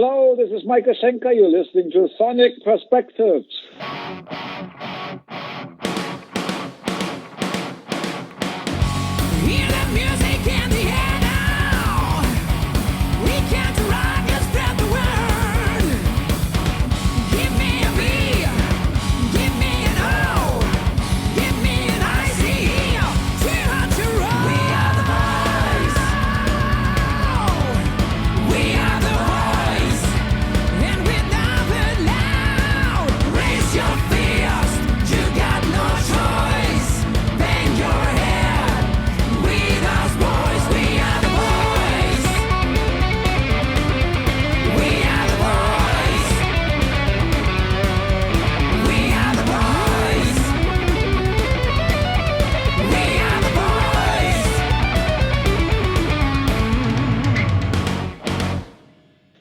Hello, this is Michael Schenker. You're listening to Sonic Perspectives.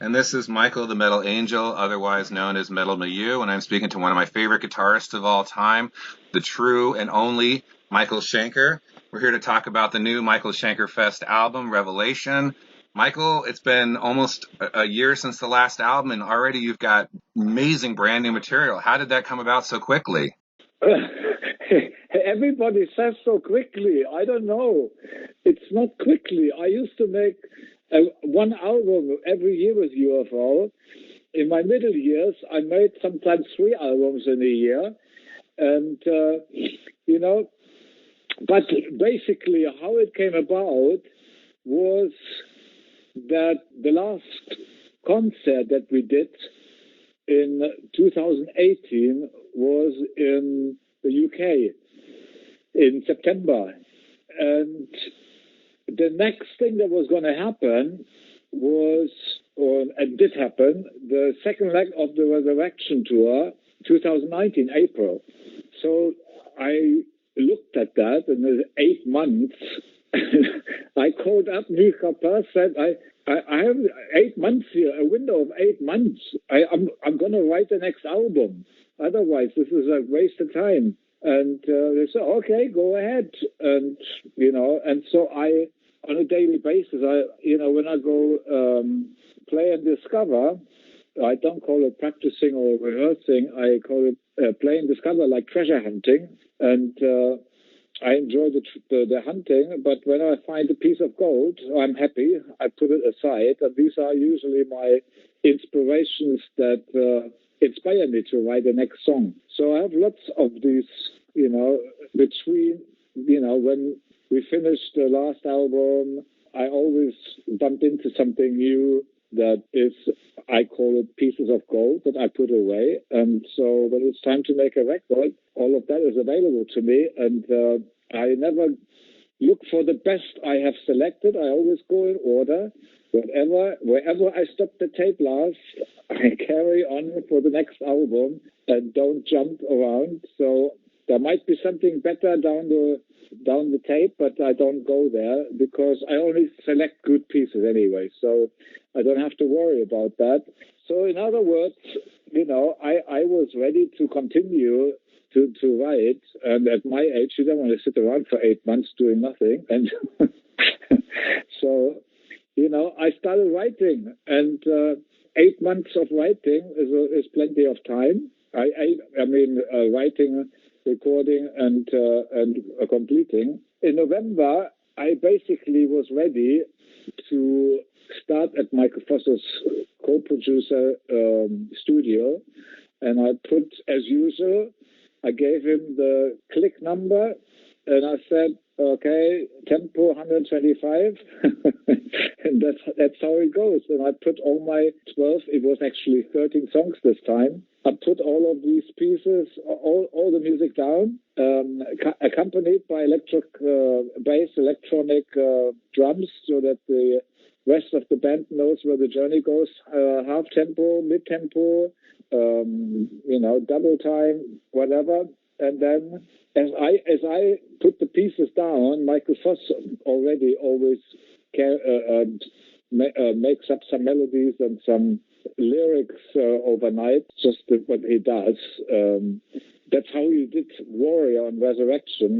And this is Michael the Metal Angel, otherwise known as Metal Milieu, and I'm speaking to one of my favorite guitarists of all time, the true and only Michael Schenker. We're here to talk about the new Michael Schenker Fest album, Revelation. Michael, it's been almost a year since the last album, and already you've got amazing brand new material. How did that come about so quickly? Everybody says so quickly. I don't know. It's not quickly. I used to make one album every year with UFO. In my middle years, I made sometimes 3 albums in a year. And, but basically how it came about was that the last concert that we did in 2018 was in the UK in September. And the next thing that was going to happen was, and did happen, the second leg of the Resurrection Tour, 2019, April. So I looked at that, and in 8 months, I called up Michael Schenker, said, I have 8 months here, a window of 8 months. I'm going to write the next album. Otherwise, this is a waste of time. And they said, okay, go ahead. And, and so I, on a daily basis, when I go play and discover, I don't call it practicing or rehearsing. I call it play and discover, like treasure hunting. And I enjoy the hunting, but when I find a piece of gold, I'm happy. I put it aside. And these are usually my inspirations that inspire me to write the next song. So I have lots of these, between, when we finished the last album, I always bump into something new that is, I call it pieces of gold that I put away. And so when it's time to make a record, all of that is available to me. And I never look for the best I have selected. I always go in order. Wherever I stop the tape last, I carry on for the next album and don't jump around. So there might be something better down the tape, but I don't go there because I only select good pieces anyway. So I don't have to worry about that. So in other words, I was ready to continue to write. And at my age, you don't want to sit around for 8 months doing nothing. And so, I started writing, and 8 months of writing is plenty of time. I mean, writing, recording, and completing. In November, I basically was ready to start at Michael Foster's co-producer studio, and I put, as usual, I gave him the click number, and I said, okay, tempo 125, and that's how it goes. And I put all my 12, it was actually 13 songs this time. I put all of these pieces, all the music down, accompanied by electric bass, electronic drums, so that the rest of the band knows where the journey goes, half tempo, mid tempo, double time, whatever. And then as I put the pieces down, Michael Foss already always makes up some melodies and some lyrics overnight, just what he does. That's how he did Warrior on Resurrection.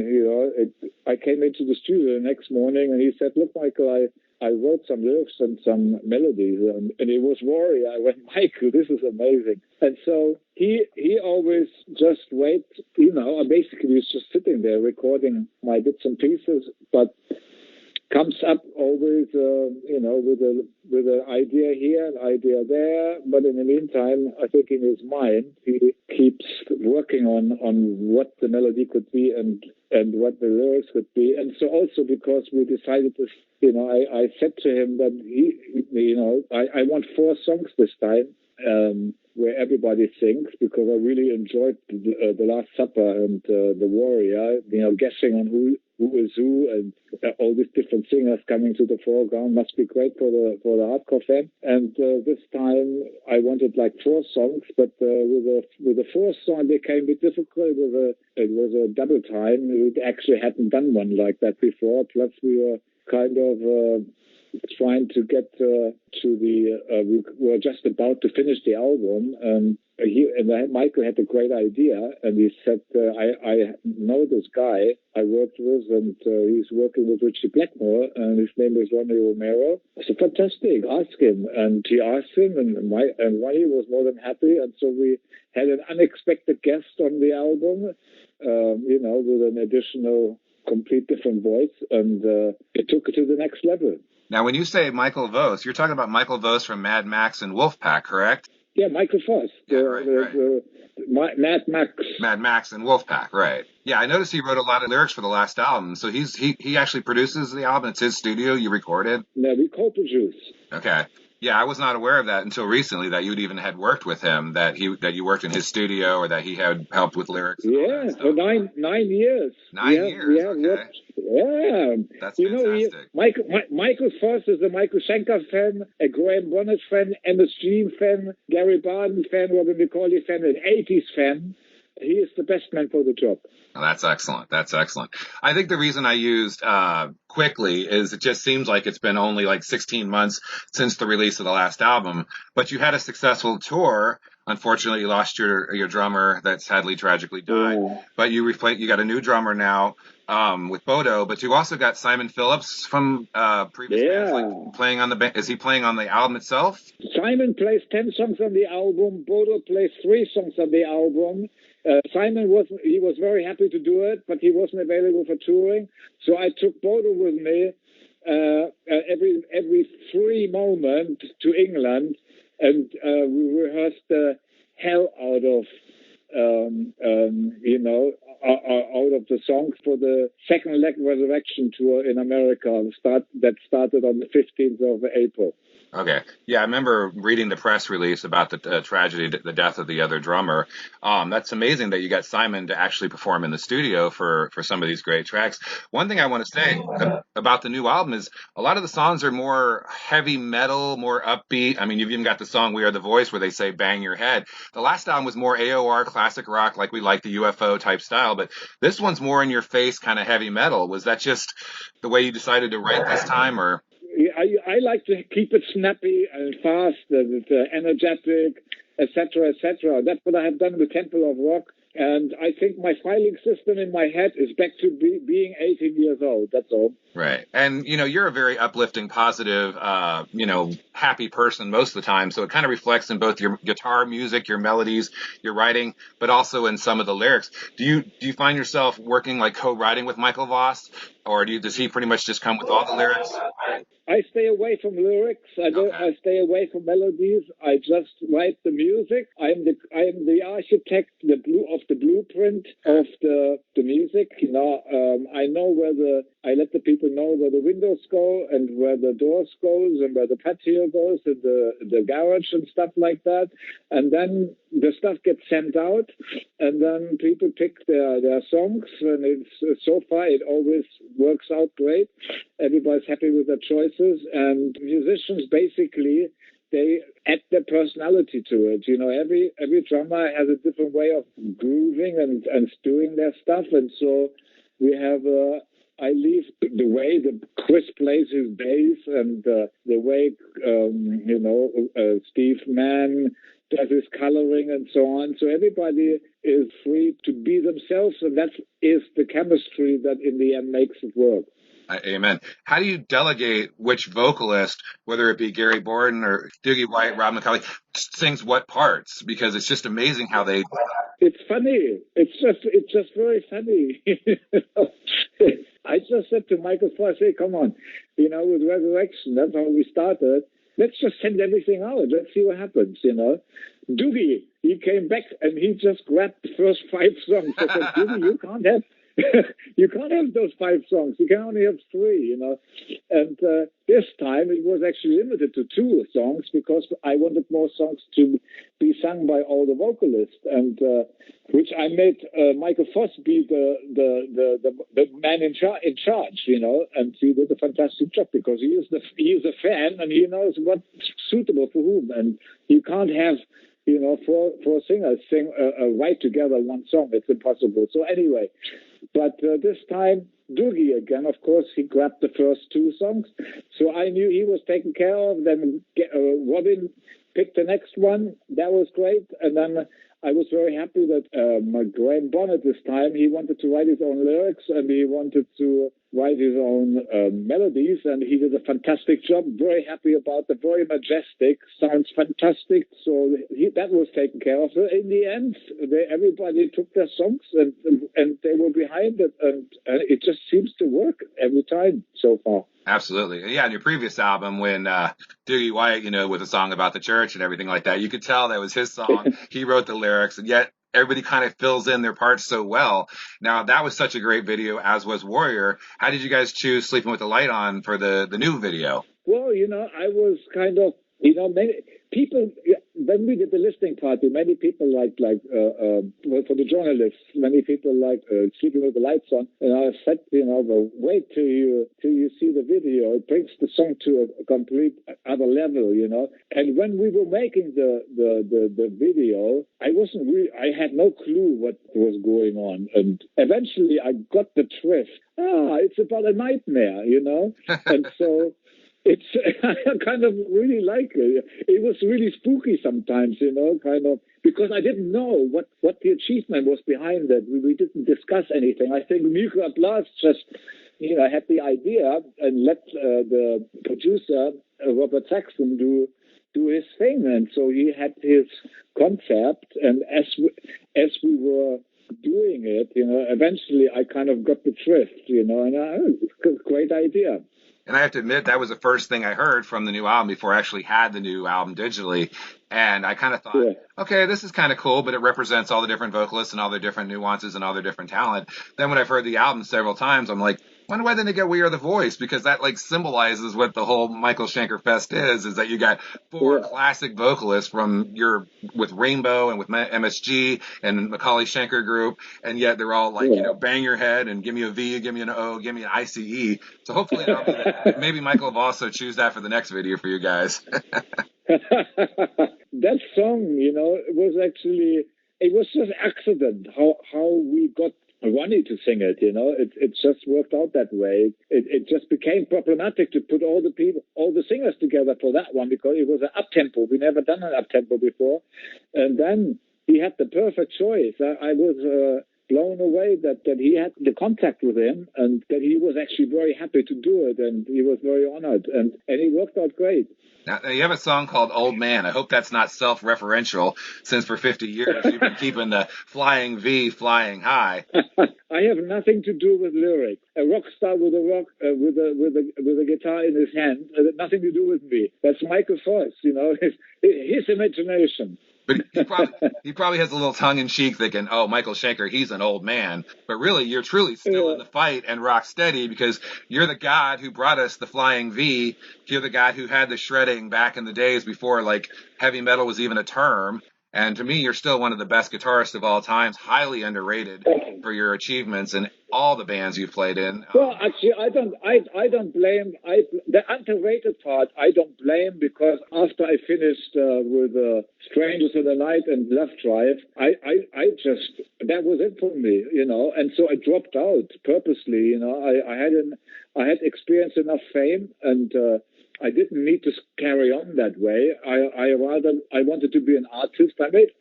I came into the studio the next morning and he said, look, Michael, I wrote some lyrics and some melodies, and it was Warrior. I went, Michael, this is amazing. And so he always just wait, basically he's just sitting there recording my bits and pieces, but comes up always, with an idea here, an idea there. But in the meantime, I think in his mind, he keeps working on what the melody could be and what the lyrics could be. And so also because we decided to, I said to him that I want 4 songs this time. Where everybody sings, because I really enjoyed the Last Supper and the Warrior, guessing on who is who, and all these different singers coming to the foreground must be great for the hardcore fan. And this time I wanted like 4 songs, but with the 4th song it became a bit difficult. It was a double time. We actually hadn't done one like that before. Plus we were kind of trying to get we were just about to finish the album, and Michael had a great idea, and he said, I know this guy I worked with, and he's working with Richie Blackmore, and his name is Ronnie Romero. I said, fantastic, ask him. And he asked him, and Ronnie was more than happy, and so we had an unexpected guest on the album, with an additional complete different voice, and it took it to the next level. Now, when you say Michael Vos, you're talking about Michael Vos from Mad Max and Wolfpack, correct? Yeah, Michael Vos. Mad Max. Mad Max and Wolfpack, right. Yeah, I noticed he wrote a lot of lyrics for the last album. So he actually produces the album. It's his studio. You recorded? No, we co-produce. Okay. Yeah, I was not aware of that until recently, that you'd even had worked with him, that you worked in his studio, or that he had helped with lyrics. Yeah, for 9 years. 9 years, okay. Worked, yeah. That's fantastic. Michael Voss is a Michael Schenker fan, a Graham Bonnet fan, MSG fan, Gary Barden fan, Robin McAuley fan, an 80s fan. He is the best man for the job. Oh, that's excellent. That's excellent. I think the reason I used quickly is it just seems like it's been only like 16 months since the release of the last album, but you had a successful tour. Unfortunately, you lost your drummer that sadly tragically died, but you got a new drummer now with Bodo, but you also got Simon Phillips from previous bands, like playing on the band. Is he playing on the album itself? Simon plays 10 songs on the album. Bodo plays 3 songs on the album. Simon was very happy to do it, but he wasn't available for touring. So I took Bodo with me every free moment to England, and we rehearsed the hell out of out of the songs for the second leg Resurrection tour in America that started on the 15th of April. Okay. Yeah, I remember reading the press release about the tragedy, the death of the other drummer. That's amazing that you got Simon to actually perform in the studio for some of these great tracks. One thing I want to say about the new album is a lot of the songs are more heavy metal, more upbeat. I mean, you've even got the song We Are the Voice where they say bang your head. The last album was more AOR, classic rock, like we like the UFO type style, but this one's more in your face, kind of heavy metal. Was that just the way you decided to write this time, or? I like to keep it snappy and fast and energetic, etc., etc. That's what I have done with Temple of Rock. And I think my filing system in my head is back to being 18 years old. That's all. Right. And, you're a very uplifting, positive, happy person most of the time. So it kind of reflects in both your guitar music, your melodies, your writing, but also in some of the lyrics. Do you find yourself working like co-writing with Michael Voss, or does he pretty much just come with all the lyrics? I stay away from lyrics. I stay away from melodies. I just write the music. I am the architect, of the blueprint of the music. I know I let the people know where the windows go and where the doors goes and where the patio goes and the garage and stuff like that. And then the stuff gets sent out, and then people pick their songs, and so far it always works out great. Everybody's happy with their choices, and musicians basically, they add their personality to it. Every drummer has a different way of grooving and doing their stuff, and so we have I leave the way that Chris plays his bass and the way Steve Mann does his coloring and so on. So everybody is free to be themselves, and that is the chemistry that in the end makes it work. Amen. How do you delegate which vocalist, whether it be Gary Barden or Doogie White, Rob McAuley, sings what parts? Because it's just amazing how they. It's funny. It's just very funny. I just said to Michael Foss, hey, come on, with Resurrection, that's how we started. Let's just send everything out. Let's see what happens, Doogie, he came back and he just grabbed the first 5 songs. I said, Doogie, you can't have you can't have those 5 songs. You can only have 3, And this time it was actually limited to 2 songs because I wanted more songs to be sung by all the vocalists, and which I made Michael Foss be the man in charge, and he did a fantastic job because he is a fan and he knows what's suitable for whom, and you can't have four singers sing right together one song. It's impossible. So anyway. But this time, Doogie again, of course, he grabbed the first 2 songs. So I knew he was taken care of. Then Robin picked the next one. That was great. And then I was very happy that Graham Bonnet this time, he wanted to write his own lyrics and he wanted to write his own melodies. And he did a fantastic job. Very happy about it. Very majestic. Sounds fantastic. So that was taken care of. In the end, everybody took their songs and they were behind it. And it just seems to work every time so far. Absolutely. Yeah, on your previous album, when Doogie White, with a song about the church and everything like that, you could tell that was his song. He wrote the lyrics, and yet everybody kind of fills in their parts so well. Now, that was such a great video, as was Warrior. How did you guys choose Sleeping with the Light On for the new video? Well, I was kind of, many people, when we did the listening party, many people for the journalists, many people like Sleeping with the Lights On. And I said, well, wait till you see the video. It brings the song to a complete other level, And when we were making the video, I had no clue what was going on. And eventually I got the drift. It's about a nightmare, And so I kind of really like it. It was really spooky sometimes, kind of, because I didn't know what the achievement was behind it. We didn't discuss anything. I think Michael Blas just, had the idea and let the producer, Robert Saxon, do his thing. And so he had his concept. And as we were doing it, eventually I kind of got the drift, and it's a great idea. And I have to admit, that was the first thing I heard from the new album before I actually had the new album digitally. And I kind of thought, okay, this is kind of cool, but it represents all the different vocalists and all their different nuances and all their different talent. Then when I've heard the album several times, I'm like, wonder why they didn't get We Are the Voice, because that symbolizes what the whole Michael Schenker Fest is that you got 4 classic vocalists with Rainbow and with MSG and McAuley Schenker Group, and yet they're all bang your head and give me a V, give me an O, give me an ICE. So hopefully maybe Michael will also choose that for the next video for you guys. That song, it was just accident how we got Ronnie to sing it, it just worked out that way. It just became problematic to put all the singers together for that one because it was an up-tempo. We never done an up-tempo before. And then he had the perfect choice. I was blown away that he had the contact with him and that he was actually very happy to do it, and he was very honored, and it worked out great. Now, you have a song called Old Man. I hope that's not self-referential, since for 50 years you've been keeping the flying V flying high. I have nothing to do with lyrics. A rock star with a guitar in his hand, nothing to do with me. That's Michael Foss, his imagination. But he probably has a little tongue-in-cheek thinking, oh, Michael Schenker, he's an old man. But really, you're truly still in the fight and rock steady because you're the god who brought us the flying V. You're the guy who had the shredding back in the days before, heavy metal was even a term. And to me, you're still one of the best guitarists of all times, highly underrated for your achievements in all the bands you've played in. Well, actually, I don't blame. The underrated part, I don't blame, because after I finished with Strangers in the Night and Left Drive, I just, that was it for me, and so I dropped out purposely. I had experienced enough fame, and I didn't need to carry on that way. I wanted to be an artist. I made,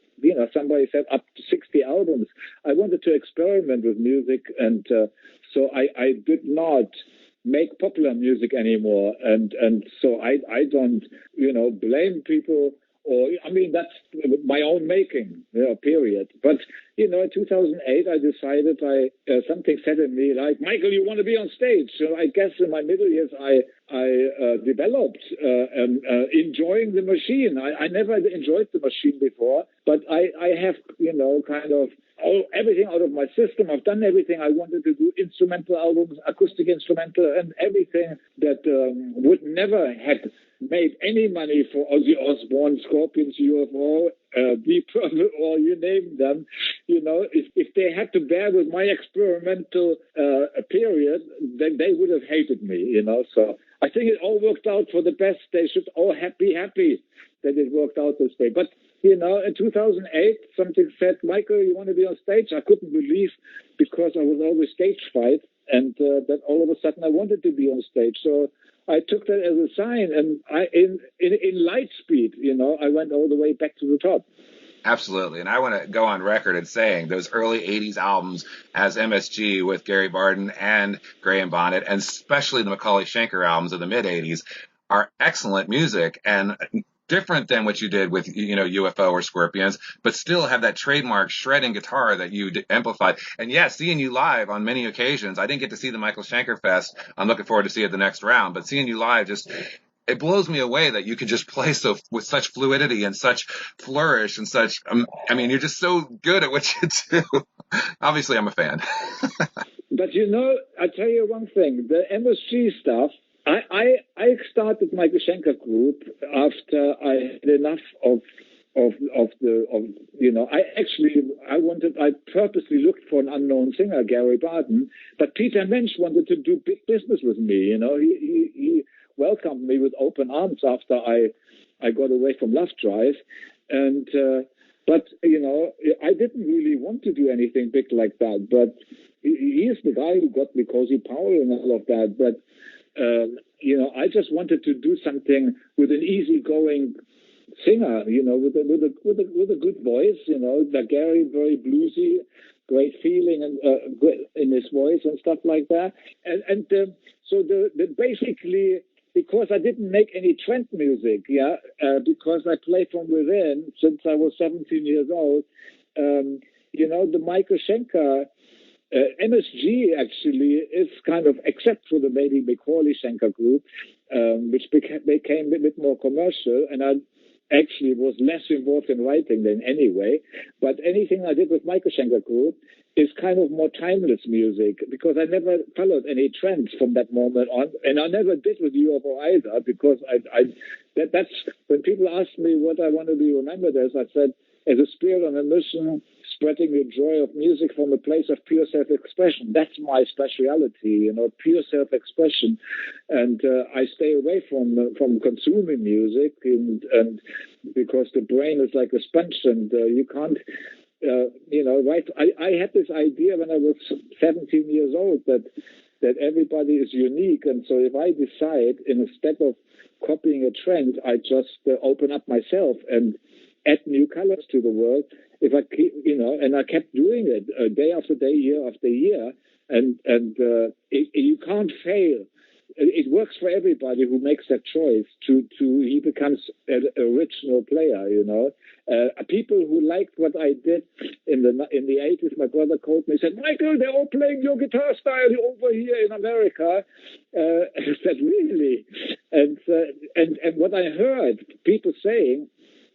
somebody said up to 60 albums. I wanted to experiment with music, and so I did not make popular music anymore. And so I don't, blame people. Or, I mean, that's my own making, period. But, in 2008, I decided something said in me like, Michael, you want to be on stage. So I guess in my middle years, I developed enjoying the machine. I never enjoyed the machine before, but I have, kind of everything out of my system. I've done everything I wanted to do, instrumental albums, acoustic instrumental, and everything that would never have made any money for Ozzy Osbourne, Scorpions, UFO, Deep Purple, or you name them. If they had to bear with my experimental period, then they would have hated me, So I think it all worked out for the best. They should all be happy that it worked out this way. But, in 2008, something said, Michael, you want to be on stage? I couldn't believe, because I was always stage fright, and that all of a sudden I wanted to be on stage. So I took that as a sign, and in light speed, I went all the way back to the top. Absolutely. And I want to go on record as saying those early 80s albums as MSG with Gary Barden and Graham Bonnet, and especially the McAuley Schenker albums of the mid-80s, are excellent music and different than what you did with, UFO or Scorpions, but still have that trademark shredding guitar that you amplified. And yeah, seeing you live on many occasions, I didn't get to see the Michael Schenker Fest. I'm looking forward to see it the next round, but seeing you live it blows me away that you can just play with such fluidity and such flourish and such. You're just so good at what you do. Obviously, I'm a fan. But I tell you one thing: the MSG stuff. I started Michael Schenker Group after I had enough of I purposely looked for an unknown singer, Gary Barden, but Peter Mensch wanted to do big business with me. He welcomed me with open arms after I got away from Love Drive, and but I didn't really want to do anything big like that. But he is the guy who got me Cozy Powell and all of that. But I just wanted to do something with an easygoing singer, with a good voice, like Gary, very bluesy, great feeling and in his voice and stuff like that. And so basically, because I didn't make any trend music, because I played from within since I was 17 years old, the Michael Schenker MSG actually is kind of, except for the Maiden McAuley Schenker Group, which became a bit more commercial, and I actually was less involved in writing than anyway. But anything I did with Michael Schenker Group is kind of more timeless music, because I never followed any trends from that moment on, and I never did with UFO either, because that's when people ask me what I want to be remembered as, I said, as a spirit on a mission, spreading the joy of music from a place of pure self-expression. That's my speciality, pure self-expression. And I stay away from consuming music, and because the brain is like a sponge, and you can't, right? I had this idea when I was 17 years old that everybody is unique. And so if I decide, instead of copying a trend, I just open up myself and add new colors to the world. If I keep, and I kept doing it day after day, year after year, and you can't fail. It works for everybody who makes that choice. He becomes an original player. People who liked what I did in the 80s, my brother called me and said, Michael, they're all playing your guitar style over here in America. I said, really? And what I heard people saying,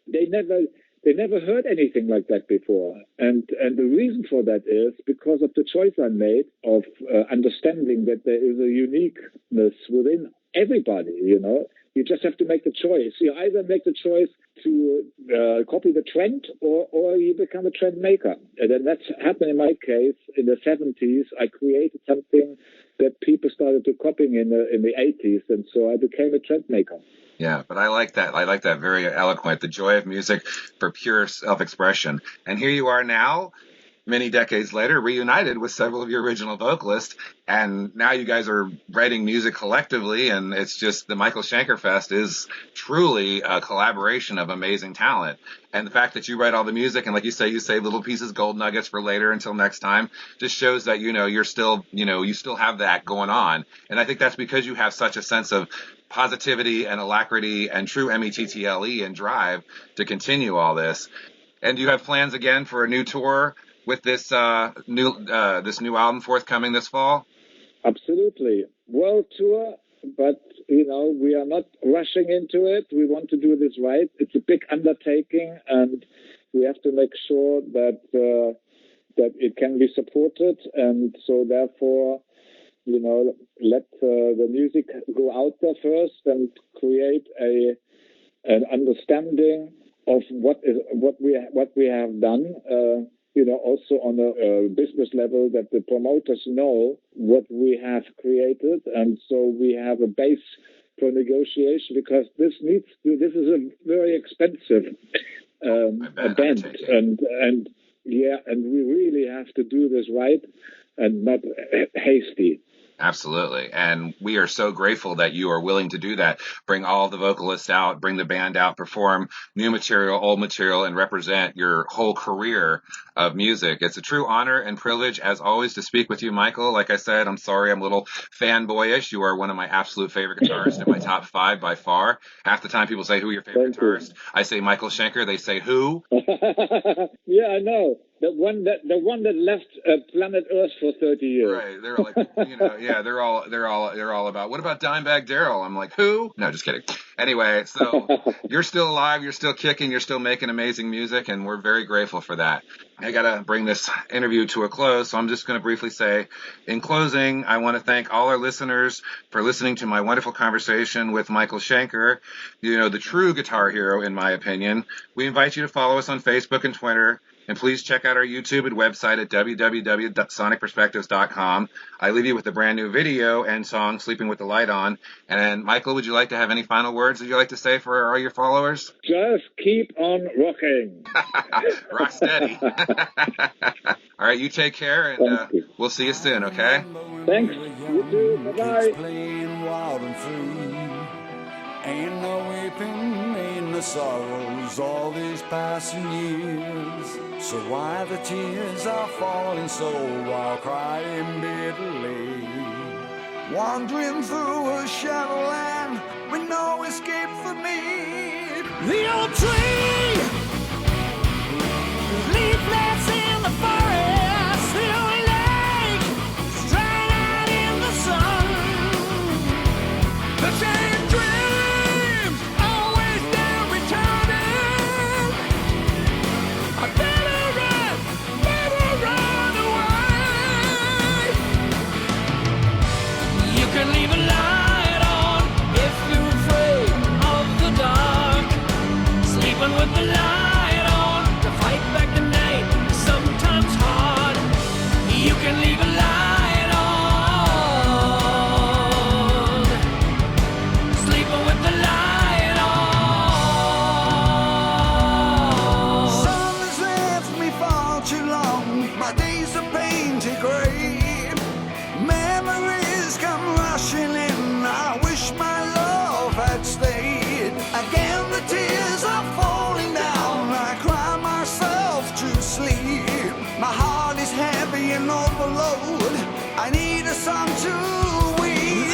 they never heard anything like that before. And the reason for that is because of the choice I made of understanding that there is a uniqueness within everybody, You just have to make the choice. You either make the choice to copy the trend, or you become a trend maker. And then that's happened in my case. In the 70s, I created something that people started to copying in the 80s, and so I became a trend maker. Yeah, but I like that. I like that, very eloquent. The joy of music for pure self-expression. And here you are now, many decades later, reunited with several of your original vocalists, and now you guys are writing music collectively, and it's just the Michael Schenker Fest is truly a collaboration of amazing talent. And the fact that you write all the music, and like you say, you save little pieces, gold nuggets for later until next time, just shows that, you're still, you still have that going on. And I think that's because you have such a sense of positivity and alacrity and true METTLE and drive to continue all this. And do you have plans again for a new tour with this new album forthcoming this fall? Absolutely. World tour, but we are not rushing into it. We want to do this right. It's a big undertaking, and we have to make sure that it can be supported. And so therefore, let the music go out there first and create an understanding of what we have done. Also on a business level, that the promoters know what we have created, and so we have a base for negotiation, because this is a very expensive event, and we really have to do this right and not hasty. Absolutely. And we are so grateful that you are willing to do that. Bring all the vocalists out, bring the band out, perform new material, old material, and represent your whole career of music. It's a true honor and privilege, as always, to speak with you, Michael. Like I said, I'm sorry I'm a little fanboyish. You are one of my absolute favorite guitarists, in my top 5 by far. Half the time people say, who are your favorite guitarist? I say Michael Schenker. They say, who? Yeah, I know. The one that left planet Earth for 30 years. Right. They're like, they're all about, what about Dimebag Darrell? I'm like, who? No, just kidding. Anyway, so you're still alive, you're still kicking, you're still making amazing music, and we're very grateful for that. I got to bring this interview to a close, so I'm just going to briefly say, in closing, I want to thank all our listeners for listening to my wonderful conversation with Michael Schenker, the true guitar hero, in my opinion. We invite you to follow us on Facebook and Twitter. And please check out our YouTube and website at www.sonicperspectives.com. I leave you with a brand new video and song, Sleeping with the Light On. And Michael, would you like to have any final words that you'd like to say for all your followers? Just keep on rocking. Rock steady. All right, you take care, and we'll see you soon, okay? Thanks. You too. Bye-bye. Ain't no weeping, ain't no sorrows, all these passing years. So why the tears are falling so while crying bitterly? Wandering through a shadowland with no escape for me. The old tree, leaflets in the forest, the old lake, strung out in the sun. The same dreams, always there returning. I better run away. You can leave a light on if you're afraid of the dark. Sleeping with the light on to fight back the night, sometimes hard. You can leave a light on. Sleeping with the light on. Sun has left me far too long. My days are painted gray. Memories come rushing in. I wish my love had stayed. Again the tears are falling down. I cry myself to sleep. My heart is heavy and overload. I need a song to weep.